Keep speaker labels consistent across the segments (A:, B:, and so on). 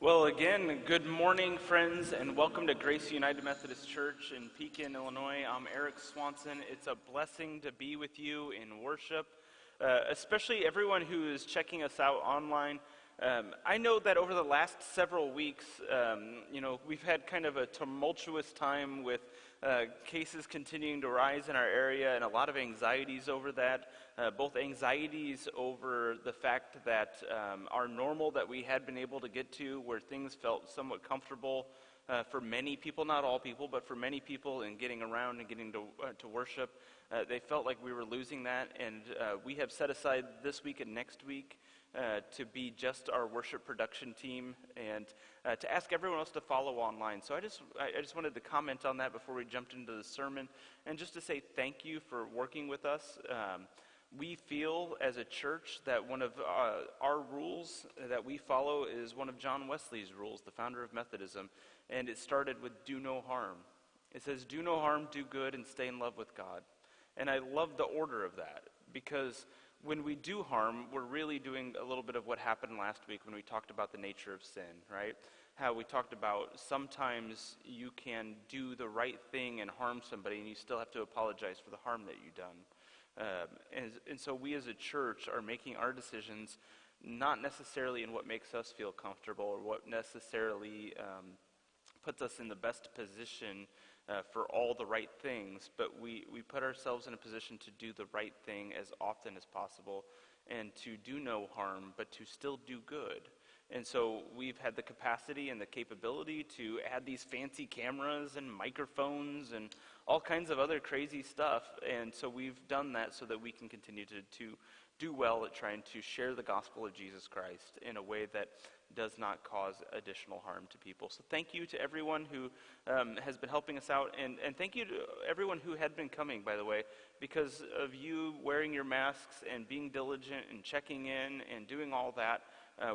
A: Well, again, good morning, friends, and welcome to Grace United Methodist Church in Pekin, Illinois. I'm Eric Swanson. It's a blessing to be with you in worship, especially everyone who is checking us out online. I know that over the last several weeks, we've had kind of a tumultuous time with cases continuing to rise in our area and a lot of anxieties over that. Both anxieties over the fact that our normal that we had been able to get to, where things felt somewhat comfortable for many people, not all people, but for many people in getting around and getting to worship, they felt like we were losing that, and we have set aside this week and next week to be just our worship production team and to ask everyone else to follow online. So I just wanted to comment on that before we jumped into the sermon, and just to say thank you for working with us. We feel as a church that one of our rules that we follow is one of John Wesley's rules, the founder of Methodism, and it started with do no harm. It says, do no harm, do good, and stay in love with God. And I love the order of that, because when we do harm, we're really doing a little bit of what happened last week when we talked about the nature of sin, right? How we talked about sometimes you can do the right thing and harm somebody, and you still have to apologize for the harm that you've done. And so we as a church are making our decisions not necessarily in what makes us feel comfortable or what necessarily puts us in the best position for all the right things, but we put ourselves in a position to do the right thing as often as possible and to do no harm, but to still do good. And so we've had the capacity and the capability to add these fancy cameras and microphones and all kinds of other crazy stuff. And so we've done that so that we can continue to do well at trying to share the gospel of Jesus Christ in a way that does not cause additional harm to people. So thank you to everyone who has been helping us out. And thank you to everyone who had been coming, by the way, because of you wearing your masks and being diligent and checking in and doing all that.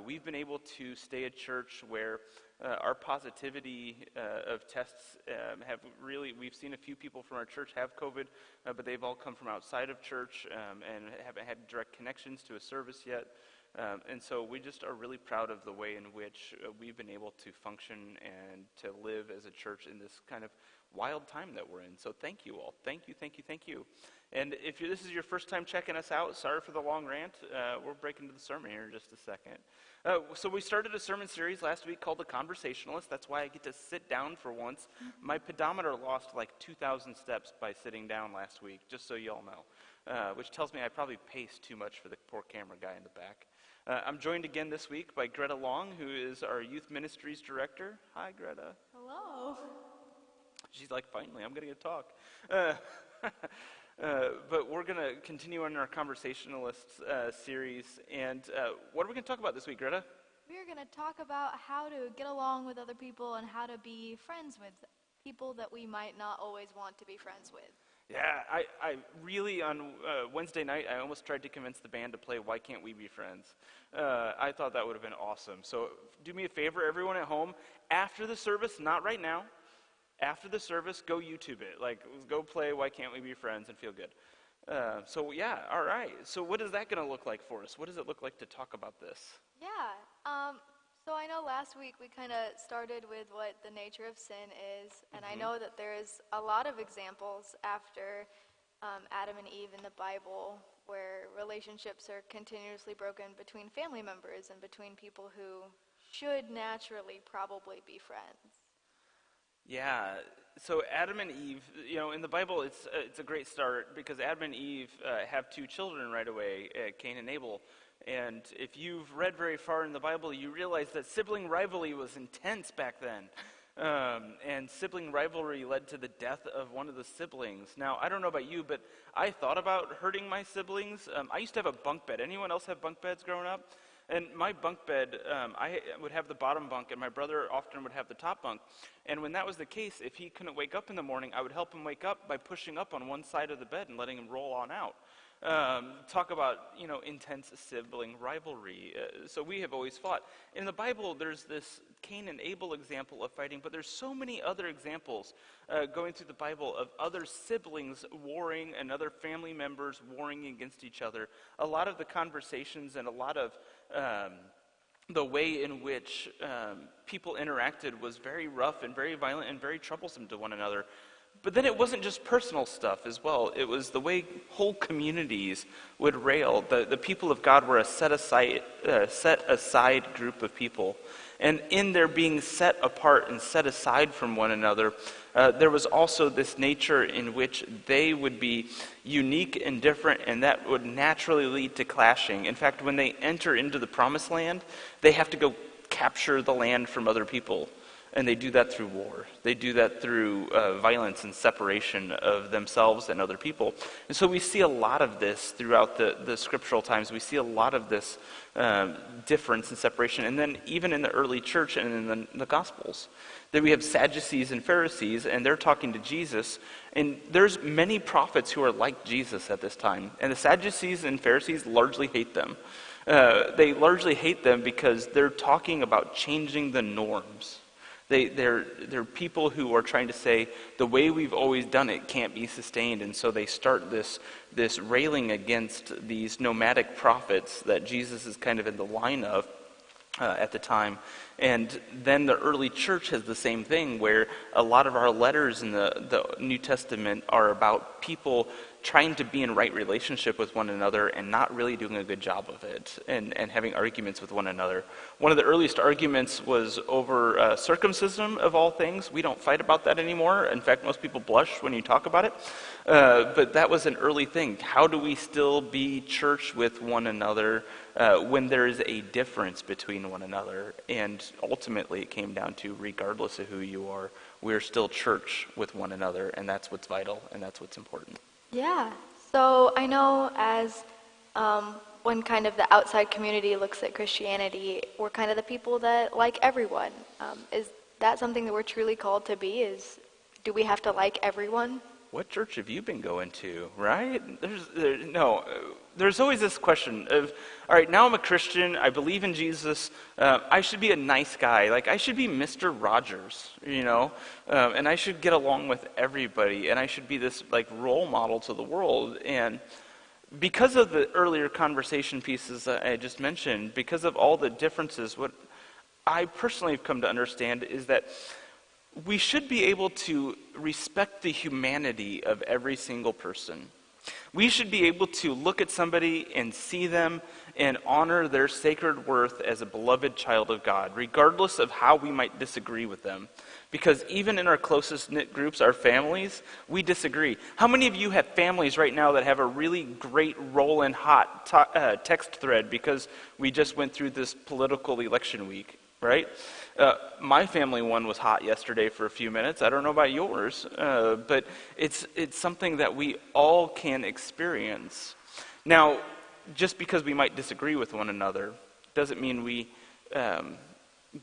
A: We've been able to stay a church where our positivity of tests we've seen a few people from our church have COVID, but they've all come from outside of church and haven't had direct connections to a service yet. And so we just are really proud of the way in which we've been able to function and to live as a church in this kind of wild time that we're in. So thank you all. Thank you. And if this is your first time checking us out, sorry for the long rant. We'll break into the sermon here in just a second. So we started a sermon series last week called The Conversationalist. That's why I get to sit down for once. My pedometer lost like 2,000 steps by sitting down last week, just so you all know, which tells me I probably paced too much for the poor camera guy in the back. I'm joined again this week by Greta Long, who is our Youth Ministries Director. Hi, Greta.
B: Hello.
A: She's like, finally, I'm going to get to talk. But we're going to continue on our Conversationalist series. And what are we going to talk about this week, Greta?
B: We are going to talk about how to get along with other people and how to be friends with people that we might not always want to be friends with.
A: Yeah, I really, on Wednesday night, I almost tried to convince the band to play Why Can't We Be Friends? I thought that would have been awesome. So do me a favor, everyone at home, after the service, not right now, after the service, go YouTube it. Like, go play Why Can't We Be Friends and feel good. So yeah, all right. So what is that going to look like for us? What does it look like to talk about this?
B: Yeah. So I know last week we kind of started with what the nature of sin is, and I know that there's a lot of examples after Adam and Eve in the Bible where relationships are continuously broken between family members and between people who should naturally probably be friends.
A: Yeah, so Adam and Eve, in the Bible, it's a great start because Adam and Eve have two children right away, Cain and Abel. And if you've read very far in the Bible, you realize that sibling rivalry was intense back then. And sibling rivalry led to the death of one of the siblings. Now, I don't know about you, but I thought about hurting my siblings. I used to have a bunk bed. Anyone else have bunk beds growing up? And my bunk bed, I would have the bottom bunk, and my brother often would have the top bunk. And when that was the case, if he couldn't wake up in the morning, I would help him wake up by pushing up on one side of the bed and letting him roll on out. Talk about, intense sibling rivalry. So we have always fought. In the Bible, there's this Cain and Abel example of fighting, but there's so many other examples going through the Bible of other siblings warring and other family members warring against each other. A lot of the conversations and a lot of the way in which people interacted was very rough and very violent and very troublesome to one another. But then it wasn't just personal stuff as well. It was the way whole communities would rail. The people of God were a set aside group of people. And in their being set apart and set aside from one another, there was also this nature in which they would be unique and different, and that would naturally lead to clashing. In fact, when they enter into the promised land, they have to go capture the land from other people. And they do that through war. They do that through violence and separation of themselves and other people. And so we see a lot of this throughout the scriptural times. We see a lot of this difference and separation. And then even in the early church and in the Gospels, that we have Sadducees and Pharisees, and they're talking to Jesus. And there's many prophets who are like Jesus at this time. And the Sadducees and Pharisees largely hate them. They largely hate them because they're talking about changing the norms. They're people who are trying to say the way we've always done it can't be sustained, and so they start this railing against these nomadic prophets that Jesus is kind of in the line of at the time. And then the early church has the same thing, where a lot of our letters in the New Testament are about people trying to be in right relationship with one another and not really doing a good job of it, and having arguments with one another. One of the earliest arguments was over circumcision, of all things. We don't fight about that anymore. In fact, most people blush when you talk about it. But that was an early thing. How do we still be church with one another when there is a difference between one another? And ultimately it came down to, regardless of who you are, we're still church with one another, and that's what's vital, and that's what's important.
B: Yeah. So I know as when kind of the outside community looks at Christianity, we're kind of the people that like everyone. Is that something that we're truly called to be? Do we have to like everyone?
A: What church have you been going to, right? There's always this question of, all right, now I'm a Christian, I believe in Jesus, I should be a nice guy, like I should be Mr. Rogers, and I should get along with everybody, and I should be this like role model to the world. And because of the earlier conversation pieces that I just mentioned, because of all the differences, what I personally have come to understand is that we should be able to respect the humanity of every single person. We should be able to look at somebody and see them and honor their sacred worth as a beloved child of God, regardless of how we might disagree with them. Because even in our closest knit groups, our families, we disagree. How many of you have families right now that have a really great roll-in hot text thread because we just went through this political election week, right? My family one was hot yesterday for a few minutes. I don't know about yours, but it's something that we all can experience. Now, just because we might disagree with one another doesn't mean we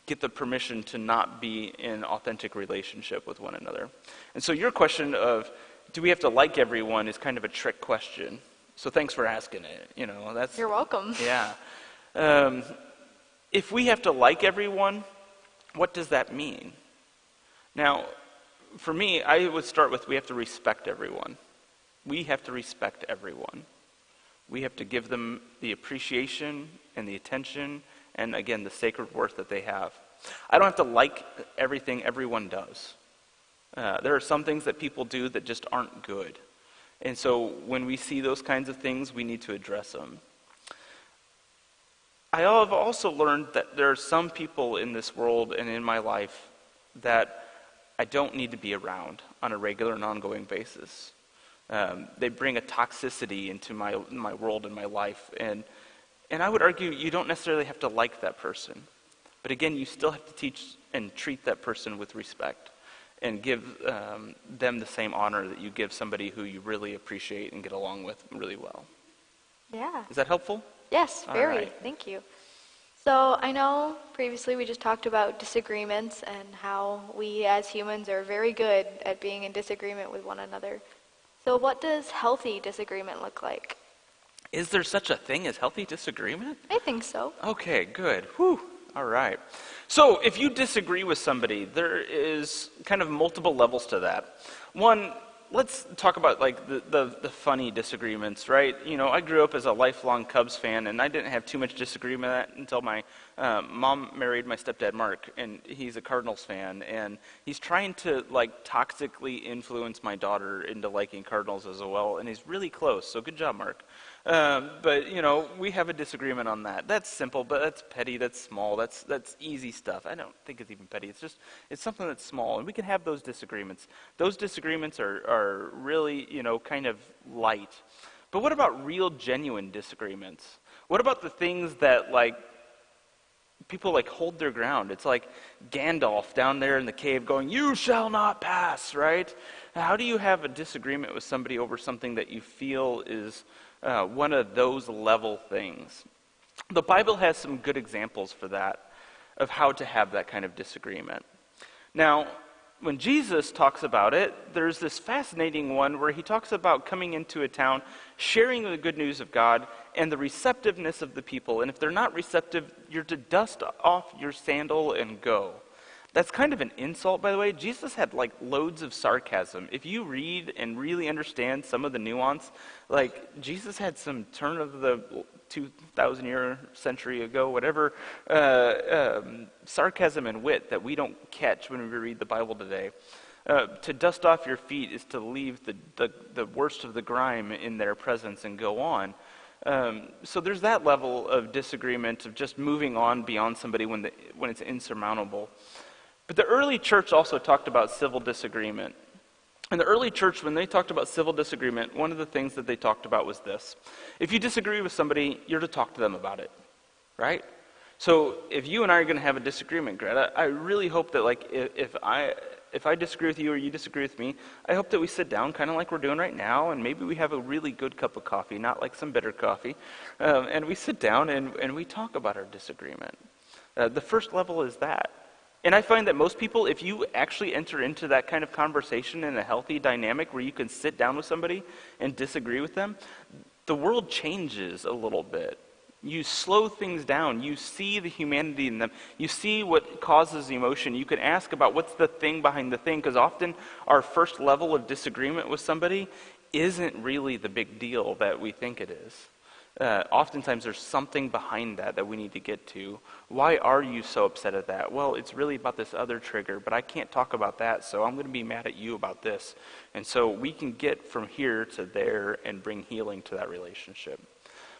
A: get the permission to not be in authentic relationship with one another. And so your question of, do we have to like everyone, is kind of a trick question. So thanks for asking it.
B: You're welcome.
A: Yeah. If we have to like everyone, what does that mean? Now, for me, I would start with, we have to respect everyone. We have to respect everyone. We have to give them the appreciation and the attention and, again, the sacred worth that they have. I don't have to like everything everyone does. There are some things that people do that just aren't good. And so when we see those kinds of things, we need to address them. I have also learned that there are some people in this world and in my life that I don't need to be around on a regular and ongoing basis. They bring a toxicity into my world and my life. And I would argue you don't necessarily have to like that person. But again, you still have to teach and treat that person with respect and give them the same honor that you give somebody who you really appreciate and get along with really well.
B: Yeah.
A: Is that helpful?
B: Yes, very.
A: Right.
B: Thank you. So I know previously we just talked about disagreements and how we as humans are very good at being in disagreement with one another. So what does healthy disagreement look like?
A: Is there such a thing as healthy disagreement?
B: I think so.
A: Okay, good. Whew. All right. So if you disagree with somebody, there is kind of multiple levels to that. One, let's talk about like the funny disagreements, right? I grew up as a lifelong Cubs fan, and I didn't have too much disagreement with that until my Mom married my stepdad, Mark, and he's a Cardinals fan, and he's trying to, toxically influence my daughter into liking Cardinals as well, and he's really close, so good job, Mark. But, we have a disagreement on that. That's simple, but that's petty, that's small, that's easy stuff. I don't think it's even petty. It's something that's small, and we can have those disagreements. Those disagreements are really, kind of light. But what about real, genuine disagreements? What about the things that, people, hold their ground? It's like Gandalf down there in the cave going, "You shall not pass," right? How do you have a disagreement with somebody over something that you feel is one of those level things? The Bible has some good examples for that, of how to have that kind of disagreement. Now, when Jesus talks about it, there's this fascinating one where he talks about coming into a town, sharing the good news of God, and the receptiveness of the people. And if they're not receptive, you're to dust off your sandal and go. That's kind of an insult, by the way. Jesus had loads of sarcasm. If you read and really understand some of the nuance, Jesus had some turn of the 2,000-year century ago, whatever, sarcasm and wit that we don't catch when we read the Bible today. To dust off your feet is to leave the worst of the grime in their presence and go on. So there's that level of disagreement, of just moving on beyond somebody when it's insurmountable. But the early church also talked about civil disagreement. In the early church, when they talked about civil disagreement, one of the things that they talked about was this. If you disagree with somebody, you're to talk to them about it, right? So if you and I are going to have a disagreement, Greta, I really hope that if I disagree with you or you disagree with me, I hope that we sit down kind of like we're doing right now, and maybe we have a really good cup of coffee, not like some bitter coffee, and we sit down and we talk about our disagreement. The first level is that. And I find that most people, if you actually enter into that kind of conversation in a healthy dynamic where you can sit down with somebody and disagree with them, the world changes a little bit. You slow things down. You see the humanity in them. You see what causes emotion. You can ask about what's the thing behind the thing, because often our first level of disagreement with somebody isn't really the big deal that we think it is. Oftentimes there's something behind that we need to get to. Why are you so upset at that? Well, it's really about this other trigger, but I can't talk about that, so I'm going to be mad at you about this. And so we can get from here to there and bring healing to that relationship.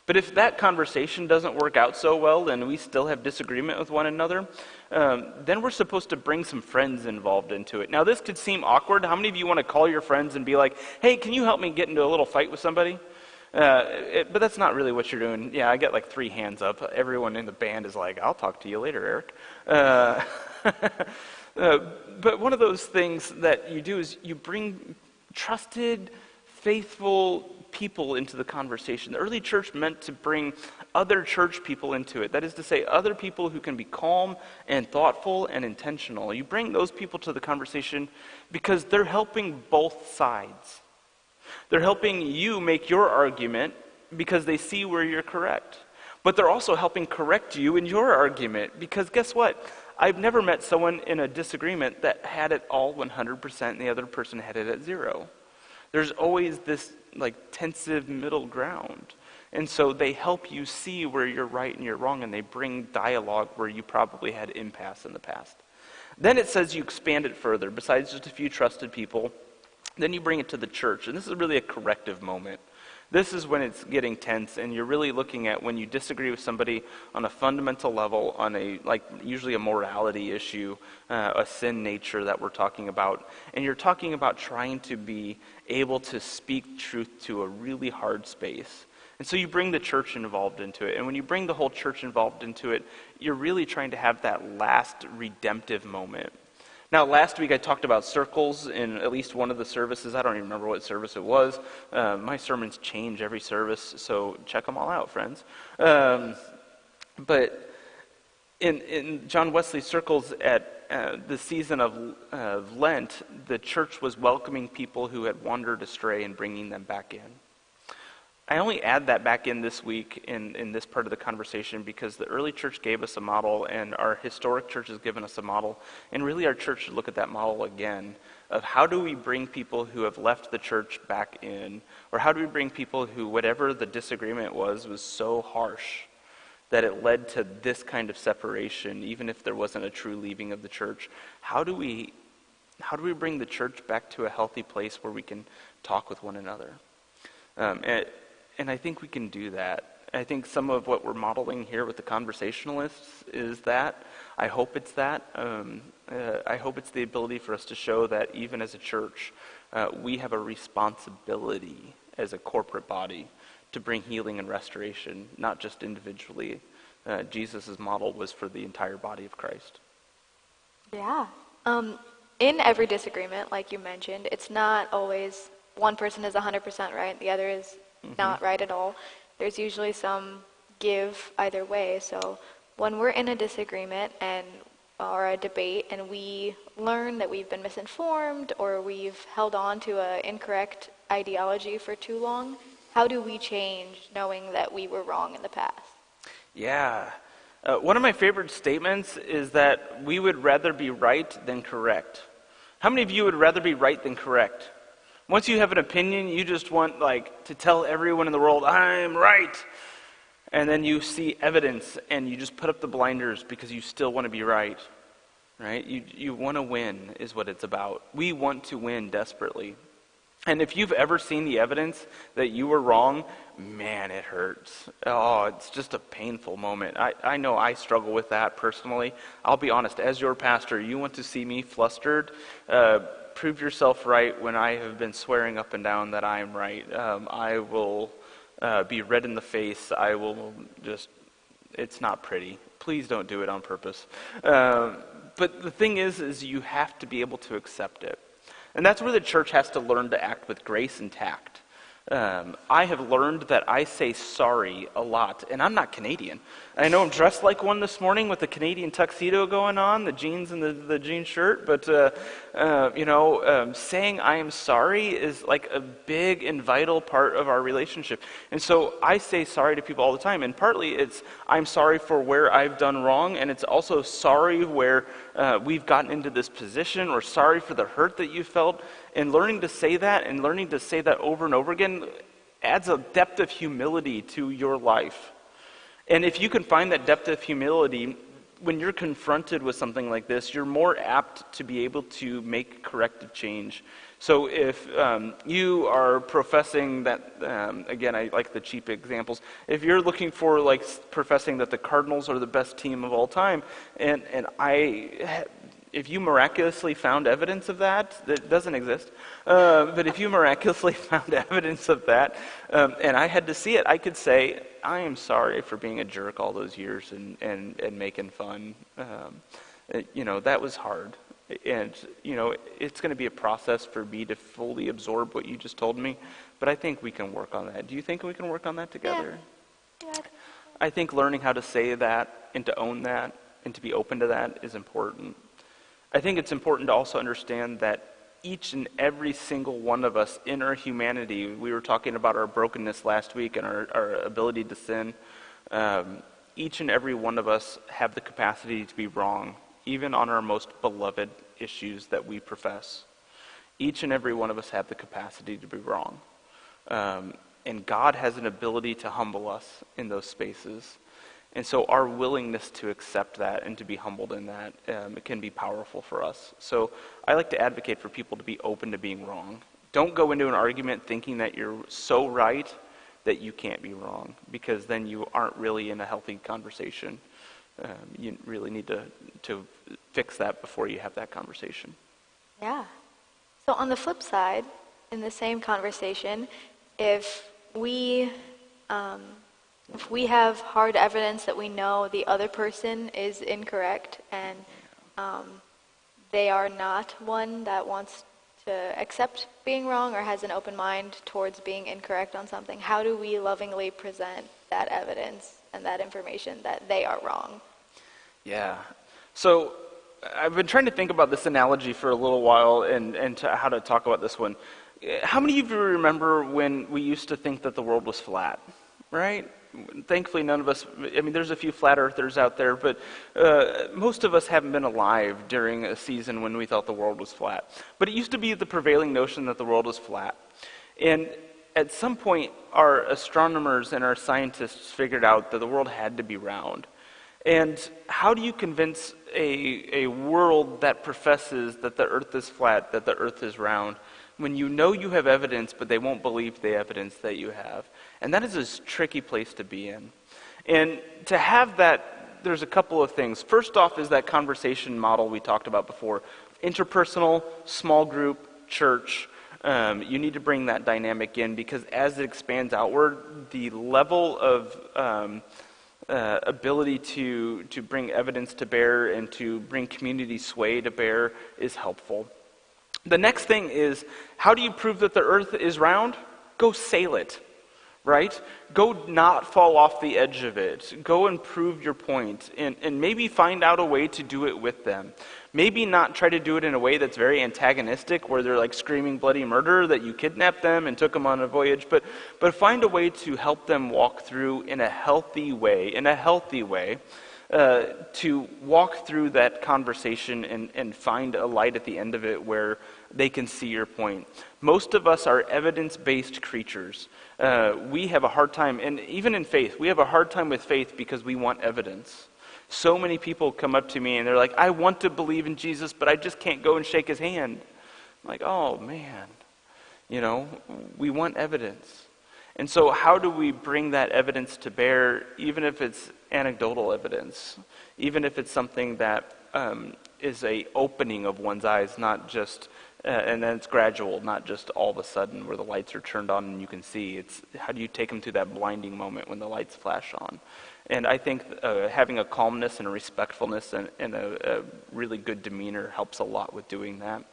A: But if that conversation doesn't work out so well and we still have disagreement with one another, then we're supposed to bring some friends involved into it. Now, this could seem awkward. How many of you want to call your friends and be like, "Hey, can you help me get into a little fight with somebody?" But that's not really what you're doing. Yeah, I got 3 hands up. Everyone in the band is like, "I'll talk to you later, Eric." But one of those things that you do is you bring trusted, faithful people into the conversation. The early church meant to bring other church people into it. That is to say, other people who can be calm and thoughtful and intentional. You bring those people to the conversation because they're helping both sides. They're helping you make your argument because they see where you're correct. But they're also helping correct you in your argument, because guess what? I've never met someone in a disagreement that had it all 100% and the other person had it at 0. There's always this tensive middle ground. And so they help you see where you're right and you're wrong, and they bring dialogue where you probably had impasse in the past. Then it says you expand it further. Besides just a few trusted people, then you bring it to the church, and this is really a corrective moment. This is when it's getting tense, and you're really looking at when you disagree with somebody on a fundamental level, on usually a morality issue, a sin nature that we're talking about, and you're talking about trying to be able to speak truth to a really hard space. And so you bring the church involved into it, and when you bring the whole church involved into it, you're really trying to have that last redemptive moment. Now, last week I talked about circles in at least one of the services. I don't even remember what service it was. My sermons change every service, so check them all out, friends. But in John Wesley's circles at the season of Lent, the church was welcoming people who had wandered astray and bringing them back in. I only add that back in this week in this part of the conversation because the early church gave us a model, and our historic church has given us a model, and really our church should look at that model again of how do we bring people who have left the church back in, or how do we bring people who, whatever the disagreement was so harsh that it led to this kind of separation, even if there wasn't a true leaving of the church. How do we bring the church back to a healthy place where we can talk with one another? And I think we can do that. I think some of what we're modeling here with the Conversationalists is that. I hope it's that. I hope it's the ability for us to show that even as a church, we have a responsibility as a corporate body to bring healing and restoration, not just individually. Jesus' model was for the entire body of Christ.
B: Yeah. In every disagreement, like you mentioned, it's not always one person is 100% right, the other is not right at all. There's usually some give either way. So when we're in a disagreement or a debate and we learn that we've been misinformed or we've held on to an incorrect ideology for too long, how do we change knowing that we were wrong in the past?
A: Yeah. One of my favorite statements is that we would rather be right than correct. How many of you would rather be right than correct? Once you have an opinion, you just want to tell everyone in the world, I'm right. And then you see evidence and you just put up the blinders because you still want to be right. Right? You want to win is what it's about. We want to win desperately. And if you've ever seen the evidence that you were wrong, man, it hurts. Oh, it's just a painful moment. I know I struggle with that personally. I'll be honest, as your pastor, you want to see me flustered? Prove yourself right when I have been swearing up and down that I am right. I will be red in the face. I will just, it's not pretty. Please don't do it on purpose. But the thing is you have to be able to accept it. And that's where the church has to learn to act with grace and tact. I have learned that I say sorry a lot, and I'm not Canadian. I know I'm dressed like one this morning with the Canadian tuxedo going on, the jeans and the jean shirt, but saying I am sorry is like a big and vital part of our relationship. And so I say sorry to people all the time, and partly it's I'm sorry for where I've done wrong, and it's also sorry where we've gotten into this position, or sorry for the hurt that you felt. And learning to say that over and over again adds a depth of humility to your life. And if you can find that depth of humility, when you're confronted with something like this, you're more apt to be able to make corrective change. So if you are professing that, again, I like the cheap examples, if you're looking for professing that the Cardinals are the best team of all time, if you miraculously found evidence of that doesn't exist, but if you miraculously found evidence of that, and I had to see it, I could say, I am sorry for being a jerk all those years and making fun. That was hard. And, it's going to be a process for me to fully absorb what you just told me, but I think we can work on that. Do you think we can work on that together?
B: Yeah.
A: I think learning how to say that and to own that and to be open to that is important. I think it's important to also understand that each and every single one of us in our humanity, we were talking about our brokenness last week and our ability to sin, each and every one of us have the capacity to be wrong, even on our most beloved issues that we profess. Each and every one of us have the capacity to be wrong. And God has an ability to humble us in those spaces. And so our willingness to accept that and to be humbled in that, it can be powerful for us. So I like to advocate for people to be open to being wrong. Don't go into an argument thinking that you're so right that you can't be wrong, because then you aren't really in a healthy conversation. You really need to fix that before you have that conversation. Yeah.
B: So on the flip side, in the same conversation, if we have hard evidence that we know the other person is incorrect and they are not one that wants to accept being wrong or has an open mind towards being incorrect on something, how do we lovingly present that evidence and that information that they are wrong?
A: Yeah. So I've been trying to think about this analogy for a little while and how to talk about this one. How many of you remember when we used to think that the world was flat, right? Thankfully, none of us, there's a few flat earthers out there, but most of us haven't been alive during a season when we thought the world was flat. But it used to be the prevailing notion that the world was flat. And at some point, our astronomers and our scientists figured out that the world had to be round. And how do you convince a world that professes that the earth is flat, that the earth is round, when you know you have evidence, but they won't believe the evidence that you have? And that is a tricky place to be in. And to have that, there's a couple of things. First off is that conversation model we talked about before. Interpersonal, small group, church. You need to bring that dynamic in, because as it expands outward, the level of ability to bring evidence to bear and to bring community sway to bear is helpful. The next thing is, how do you prove that the earth is round? Go sail it, right? Go not fall off the edge of it. Go and prove your point, and maybe find out a way to do it with them. Maybe not try to do it in a way that's very antagonistic, where they're like screaming bloody murder that you kidnapped them and took them on a voyage, but find a way to help them walk through in a healthy way, to walk through that conversation and find a light at the end of it where they can see your point. Most of us are evidence-based creatures. We have a hard time, and even in faith, we have a hard time with faith because we want evidence. So many people come up to me and they're like, I want to believe in Jesus, but I just can't go and shake his hand. I'm like, oh man, we want evidence. And so how do we bring that evidence to bear, even if it's anecdotal evidence, even if it's something that is a opening of one's eyes, not just, and then it's gradual, not just all of a sudden where the lights are turned on and you can see. It's how do you take them to that blinding moment when the lights flash on? And I think having a calmness and a respectfulness and a really good demeanor helps a lot with doing that.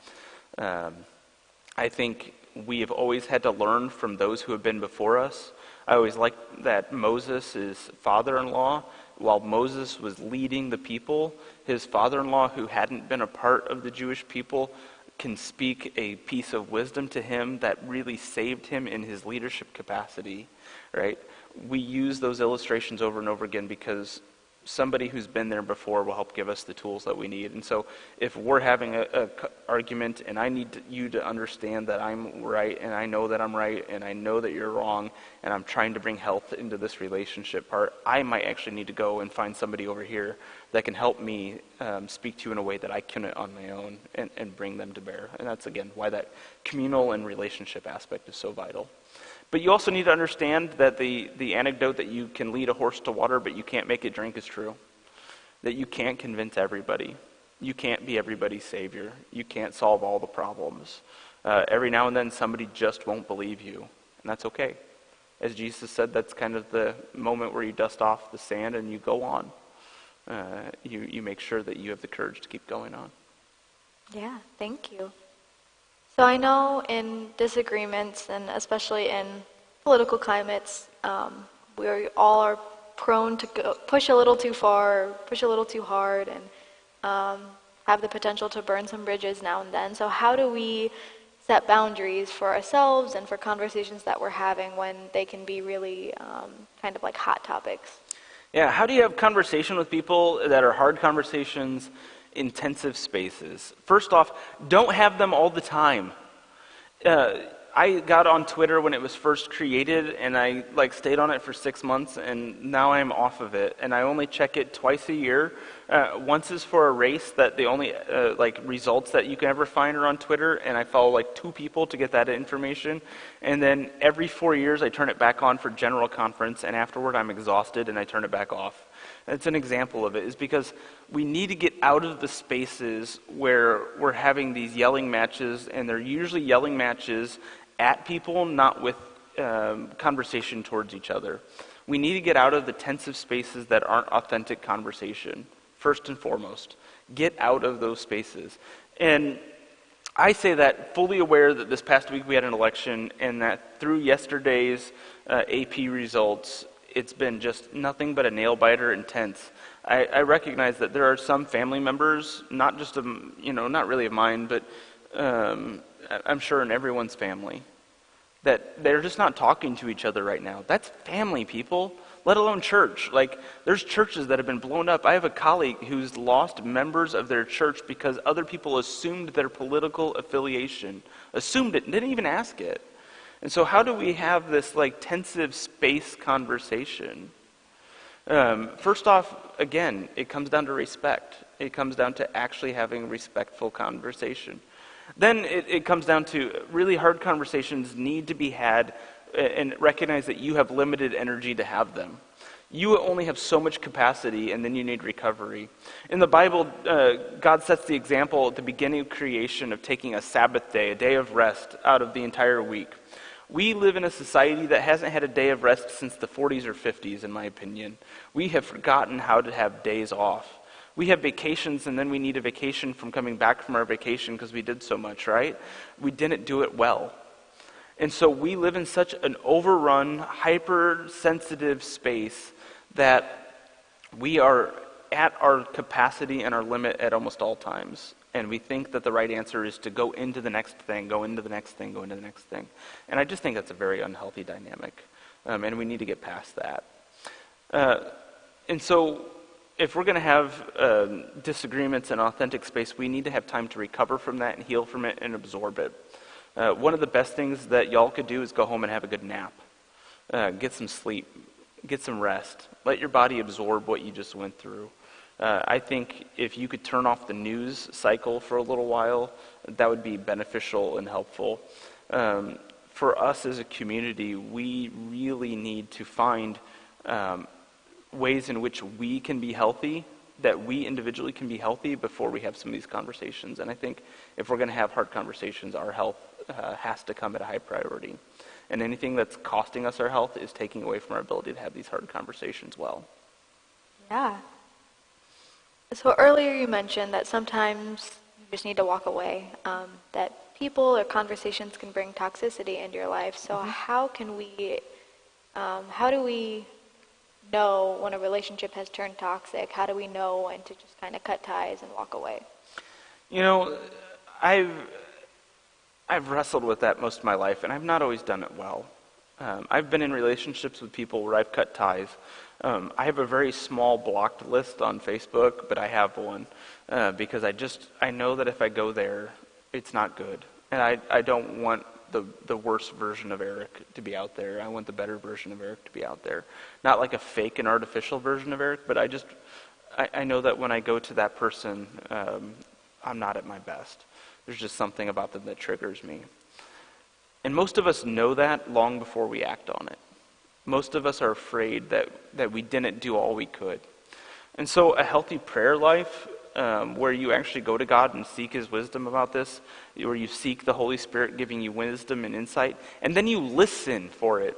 A: I think we have always had to learn from those who have been before us. I always like that Moses' father-in-law, while Moses was leading the people, his father-in-law, who hadn't been a part of the Jewish people, can speak a piece of wisdom to him that really saved him in his leadership capacity, right? We use those illustrations over and over again because somebody who's been there before will help give us the tools that we need. And so if we're having a argument and I need you to understand that I'm right and I know that I'm right and I know that you're wrong and I'm trying to bring health into this relationship part, I might actually need to go and find somebody over here that can help me speak to you in a way that I couldn't on my own and bring them to bear. And that's, again, why that communal and relationship aspect is so vital. But you also need to understand that the anecdote that you can lead a horse to water but you can't make it drink is true. That you can't convince everybody. You can't be everybody's savior. You can't solve all the problems. Every now and then somebody just won't believe you, and that's okay. As Jesus said, that's kind of the moment where you dust off the sand and you go on. You make sure that you have the courage to keep going on.
B: Yeah, thank you. So I know in disagreements, and especially in political climates, we all are prone to push a little too far, push a little too hard, and have the potential to burn some bridges now and then. So how do we set boundaries for ourselves and for conversations that we're having when they can be really kind of like hot topics?
A: Yeah, how do you have conversation with people that are hard conversations, intensive spaces? First off, don't have them all the time. I got on Twitter when it was first created, and I stayed on it for 6 months, and now I'm off of it. And I only check it twice a year. Once is for a race that the only results that you can ever find are on Twitter, and I follow 2 people to get that information. And then every 4 years I turn it back on for general conference, and afterward I'm exhausted and I turn it back off. That's an example of it, is because we need to get out of the spaces where we're having these yelling matches, and they're usually yelling matches at people, not with conversation towards each other. We need to get out of the tensive spaces that aren't authentic conversation, first and foremost. Get out of those spaces. And I say that fully aware that this past week we had an election, and that through yesterday's AP results, it's been just nothing but a nail-biter intense. I recognize that there are some family members, not just of, not really of mine, but I'm sure in everyone's family, that they're just not talking to each other right now. That's family, people, let alone church. There's churches that have been blown up. I have a colleague who's lost members of their church because other people assumed their political affiliation. Assumed it, didn't even ask it. And so how do we have this tensive space conversation? First off, again, it comes down to respect. It comes down to actually having respectful conversation. Then it comes down to really hard conversations need to be had and recognize that you have limited energy to have them. You only have so much capacity, and then you need recovery. In the Bible, God sets the example at the beginning of creation of taking a Sabbath day, a day of rest, out of the entire week. We live in a society that hasn't had a day of rest since the 40s or 50s, in my opinion. We have forgotten how to have days off. We have vacations, and then we need a vacation from coming back from our vacation because we did so much, right? We didn't do it well. And so we live in such an overrun, hypersensitive space that we are at our capacity and our limit at almost all times. And we think that the right answer is to go into the next thing, go into the next thing, go into the next thing. And I just think that's a very unhealthy dynamic. And we need to get past that. And so if we're going to have disagreements in authentic space, we need to have time to recover from that and heal from it and absorb it. One of the best things that y'all could do is go home and have a good nap. Get some sleep. Get some rest. Let your body absorb what you just went through. I think if you could turn off the news cycle for a little while, that would be beneficial and helpful. For us as a community, we really need to find ways in which we can be healthy, that we individually can be healthy before we have some of these conversations. And I think if we're going to have hard conversations, our health has to come at a high priority. And anything that's costing us our health is taking away from our ability to have these hard conversations well.
B: Yeah. So earlier you mentioned that sometimes you just need to walk away, that people or conversations can bring toxicity into your life. So how do we know when a relationship has turned toxic? How do we know when to just kind of cut ties and walk away?
A: You know, I've wrestled with that most of my life, and I've not always done it well. I've been in relationships with people where I've cut ties. I have a very small blocked list on Facebook, but I have one because I know that if I go there, it's not good. And I don't want the worst version of Eric to be out there. I want the better version of Eric to be out there. Not like a fake and artificial version of Eric, but I know that when I go to that person, I'm not at my best. There's just something about them that triggers me. And most of us know that long before we act on it. Most of us are afraid that we didn't do all we could. And so a healthy prayer life where you actually go to God and seek His wisdom about this, where you seek the Holy Spirit giving you wisdom and insight, and then you listen for it.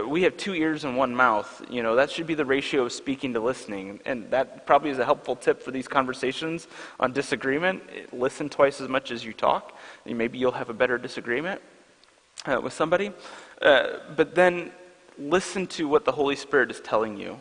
A: We have 2 ears and 1 mouth. You know, that should be the ratio of speaking to listening. And that probably is a helpful tip for these conversations on disagreement. Listen twice as much as you talk. And maybe you'll have a better disagreement with somebody. But then listen to what the Holy Spirit is telling you.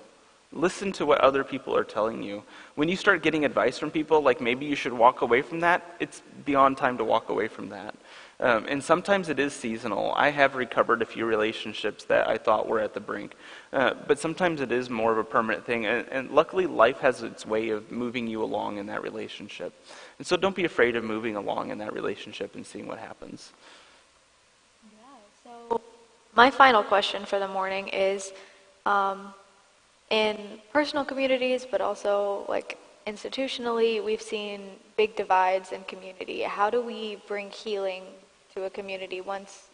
A: Listen to what other people are telling you. When you start getting advice from people, like maybe you should walk away from that, it's beyond time to walk away from that. And sometimes it is seasonal. I have recovered a few relationships that I thought were at the brink. But sometimes it is more of a permanent thing. And luckily, life has its way of moving you along in that relationship. And so don't be afraid of moving along in that relationship and seeing what happens.
B: Yeah, so my final question for the morning is, in personal communities, but also like institutionally, we've seen big divides in community. How do we bring healing to a community once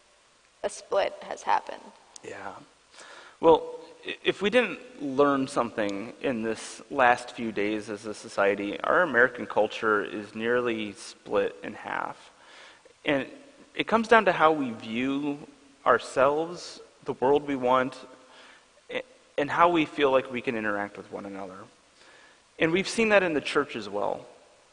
B: a split has happened?
A: Yeah. Well, if we didn't learn something in this last few days as a society, our American culture is nearly split in half. And it comes down to how we view ourselves, the world we want, and how we feel like we can interact with one another. And we've seen that in the church as well.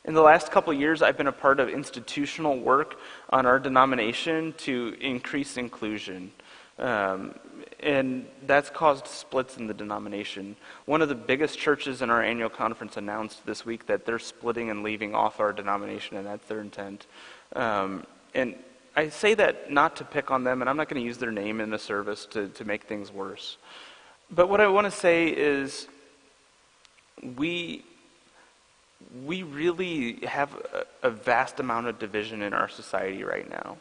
A: In the last couple of years, I've been a part of institutional work on our denomination to increase inclusion. And that's caused splits in the denomination. One of the biggest churches in our annual conference announced this week that they're splitting and leaving off our denomination, and that's their intent. And I say that not to pick on them, and I'm not going to use their name in the service to make things worse. But what I want to say is we really have a vast amount of division in our society right now.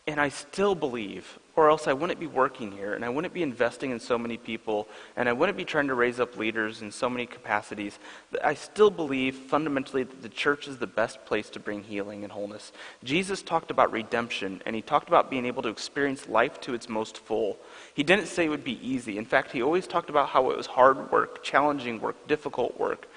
A: And I still believe, or else I wouldn't be working here, and I wouldn't be investing in so many people, and I wouldn't be trying to raise up leaders in so many capacities. I still believe fundamentally that the church is the best place to bring healing and wholeness. Jesus talked about redemption, and he talked about being able to experience life to its most full. He didn't say it would be easy. In fact, he always talked about how it was hard work, challenging work, difficult work.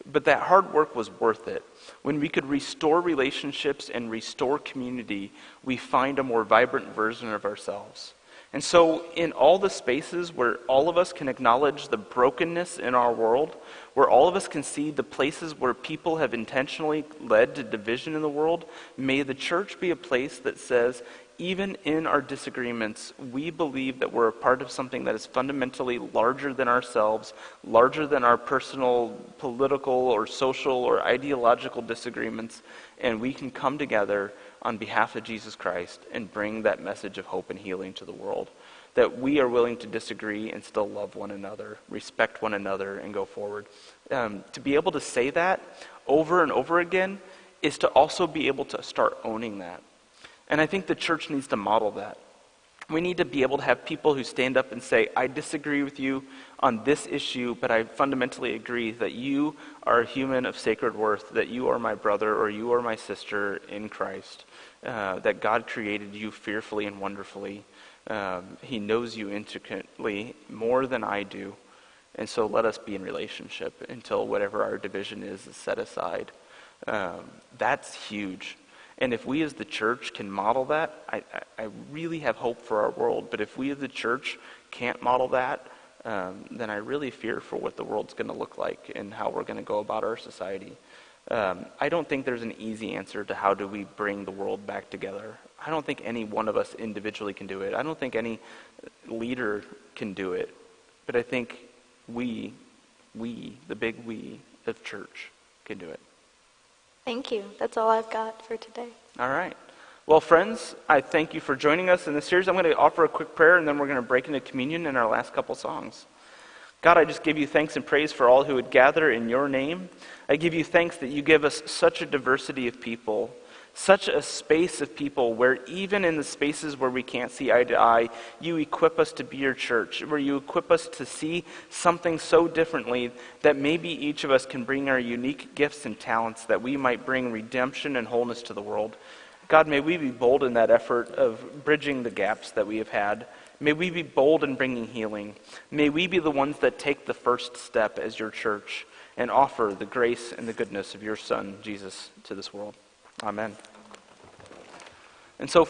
A: But that hard work was worth it. When we could restore relationships and restore community, we find a more vibrant version of ourselves. And so in all the spaces where all of us can acknowledge the brokenness in our world, where all of us can see the places where people have intentionally led to division in the world, may the church be a place that says, even in our disagreements, we believe that we're a part of something that is fundamentally larger than ourselves, larger than our personal, political, or social, or ideological disagreements, and we can come together on behalf of Jesus Christ and bring that message of hope and healing to the world. That we are willing to disagree and still love one another, respect one another, and go forward. To be able to say that over and over again is to also be able to start owning that. And I think the church needs to model that. We need to be able to have people who stand up and say, I disagree with you on this issue, but I fundamentally agree that you are a human of sacred worth, that you are my brother or you are my sister in Christ, that God created you fearfully and wonderfully. He knows you intricately more than I do. And so let us be in relationship until whatever our division is set aside. That's huge. And if we as the church can model that, I really have hope for our world. But if we as the church can't model that, then I really fear for what the world's going to look like and how we're going to go about our society. I don't think there's an easy answer to how do we bring the world back together. I don't think any one of us individually can do it. I don't think any leader can do it. But I think we, the big we of church, can do it.
B: Thank you. That's all I've got for today.
A: All right. Well, friends, I thank you for joining us in this series. I'm going to offer a quick prayer, and then we're going to break into communion in our last couple songs. God, I just give you thanks and praise for all who would gather in your name. I give you thanks that you give us such a diversity of people, such a space of people where even in the spaces where we can't see eye to eye, you equip us to be your church, where you equip us to see something so differently that maybe each of us can bring our unique gifts and talents that we might bring redemption and wholeness to the world. God, may we be bold in that effort of bridging the gaps that we have had. May we be bold in bringing healing. May we be the ones that take the first step as your church and offer the grace and the goodness of your Son, Jesus, to this world. Amen. And so